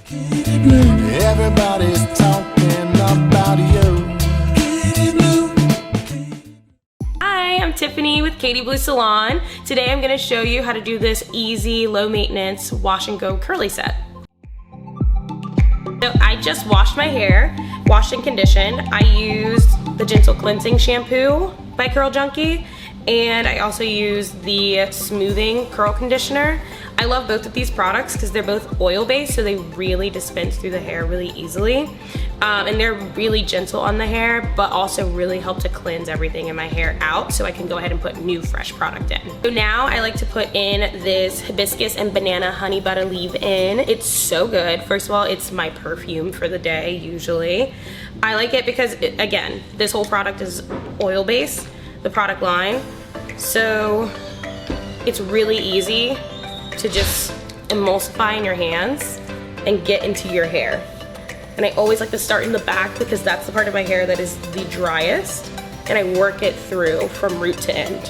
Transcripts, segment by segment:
Everybody's talking about you. Hi, I'm Tiffany with Katie Blue Salon. Today I'm going to show you how to do this easy, low maintenance wash and go curly set. So I just washed my hair, washed and conditioned. I used the Gentle Cleansing Shampoo by CURL JUNKIE, and I also used the Smoothing Curl Conditioner. I love both of these products because they're both oil-based, so they really dispense through the hair really easily. And they're really gentle on the hair, but also really help to cleanse everything in my hair out so I can go ahead and put new fresh product in. So now I like to put in this hibiscus and banana honey butter leave-in. It's so good. First of all, it's my perfume for the day usually. I like it because, again, this whole product is oil-based, the product line. So it's really easy to just emulsify in your hands and get into your hair. And I always like to start in the back because that's the part of my hair that is the driest, and I work it through from root to end.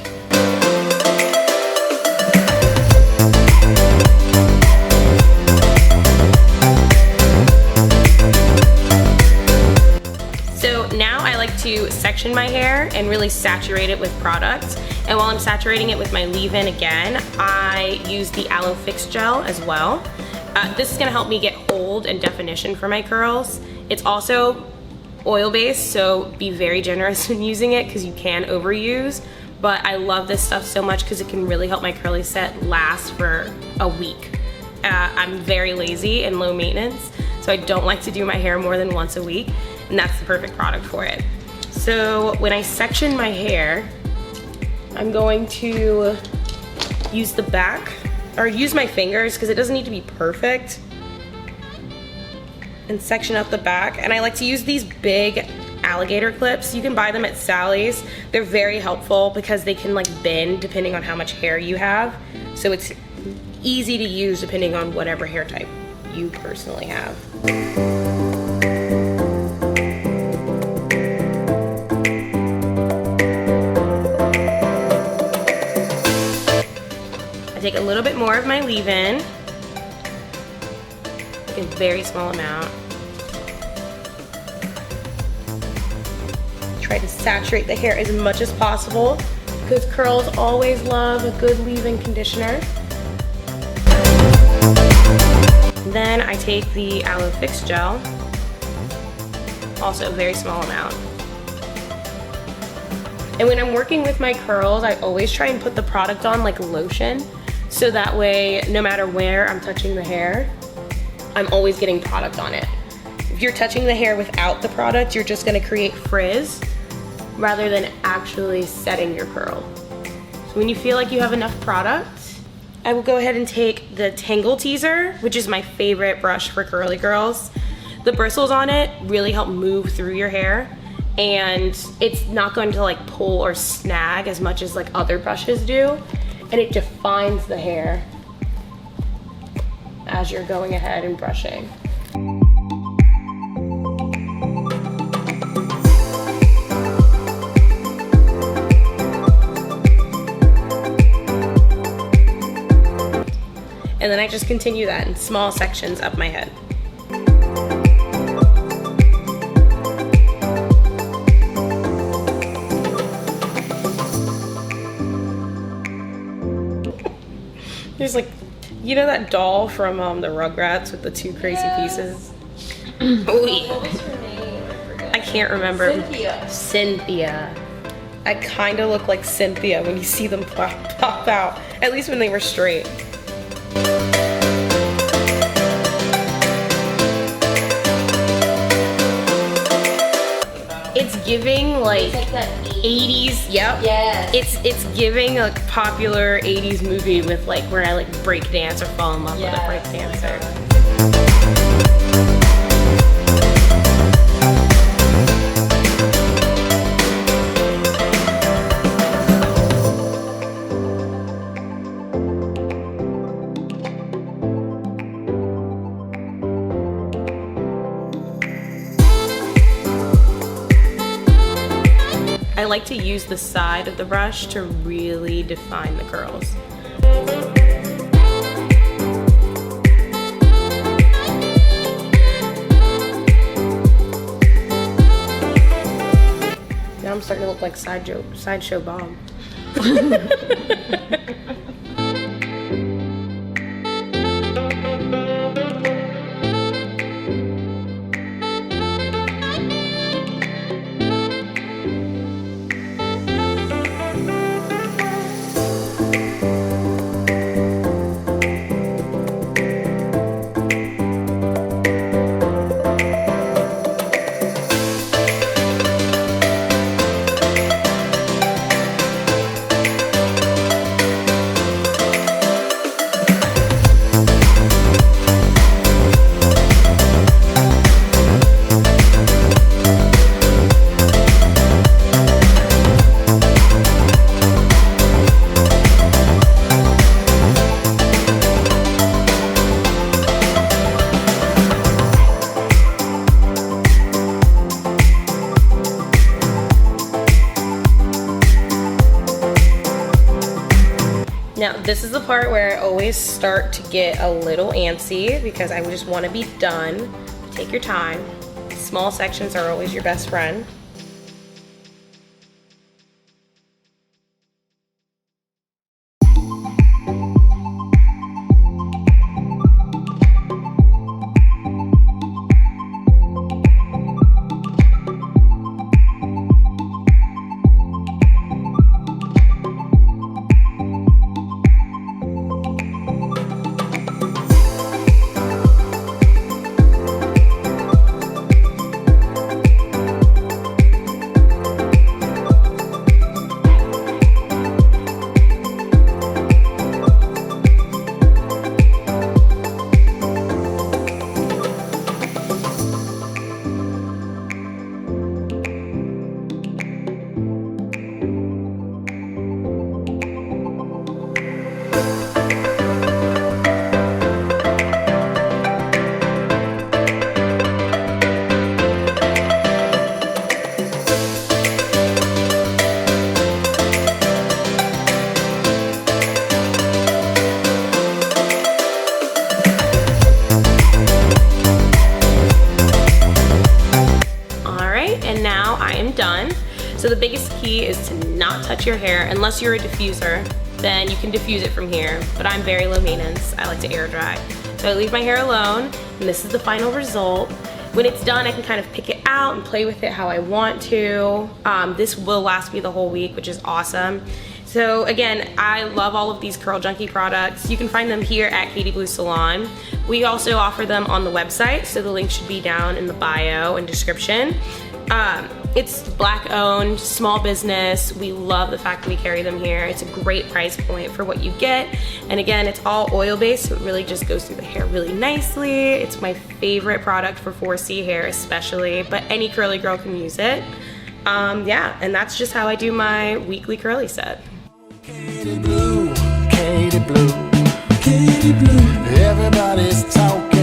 So now I like to section my hair and really saturate it with product. And while I'm saturating it with my leave-in again, I use the Aloe Fix Gel as well. This is gonna help me get hold and definition for my curls. It's also oil-based, so be very generous in using it because you can overuse. But I love this stuff so much because it can really help my curly set last for a week. I'm very lazy and low maintenance, so I don't like to do my hair more than once a week, and that's the perfect product for it. So when I section my hair, I'm going to use the back, or use my fingers because it doesn't need to be perfect, and section up the back. And I like to use these big alligator clips. You can buy them at Sally's. They're very helpful because they can like bend depending on how much hair you have. So it's easy to use depending on whatever hair type you personally have. Take a little bit more of my leave-in, like a very small amount. Try to saturate the hair as much as possible because curls always love a good leave-in conditioner. Then I take the Aloe Fix Gel, also a very small amount. And when I'm working with my curls, I always try and put the product on like lotion. So that way, no matter where I'm touching the hair, I'm always getting product on it. If you're touching the hair without the product, you're just gonna create frizz rather than actually setting your curl. So when you feel like you have enough product, I will go ahead and take the Tangle Teaser, which is my favorite brush for curly girls. The bristles on it really help move through your hair, and it's not going to like pull or snag as much as like other brushes do. And it defines the hair as you're going ahead and brushing. And then I just continue that in small sections up my head. There's like, you know that doll from the Rugrats with the two crazy pieces? Oh, yeah. What was her name? I can't remember. Cynthia. Cynthia. I kind of look like Cynthia when you see them pop out, at least when they were straight. It's giving like 80s, yep. Yes. It's giving a popular 80s movie with like where I like break dance or fall in love with a break dancer. I like to use the side of the brush to really define the curls. starting to look like Sideshow Bob. Now this is the part where I always start to get a little antsy because I just want to be done. Take your time. Small sections are always your best friend. Done. So the biggest key is to not touch your hair unless you're a diffuser, then you can diffuse it from here, but I'm very low maintenance. I like to air dry. So I leave my hair alone, and this is the final result. When it's done, I can kind of pick it out and play with it how I want to. This will last me the whole week, which is awesome. So again, I love all of these Curl Junkie products. You can find them here at Katie Blue Salon. We also offer them on the website, so the link should be down in the bio and description. It's Black owned, small business. We love the fact that we carry them here. It's a great price point for what you get. And again, it's all oil based, so it really just goes through the hair really nicely. It's my favorite product for 4C hair especially, but any curly girl can use it. Yeah, and that's just how I do my weekly curly set. Katie Blue, Katie Blue, Katie Blue. Everybody's talking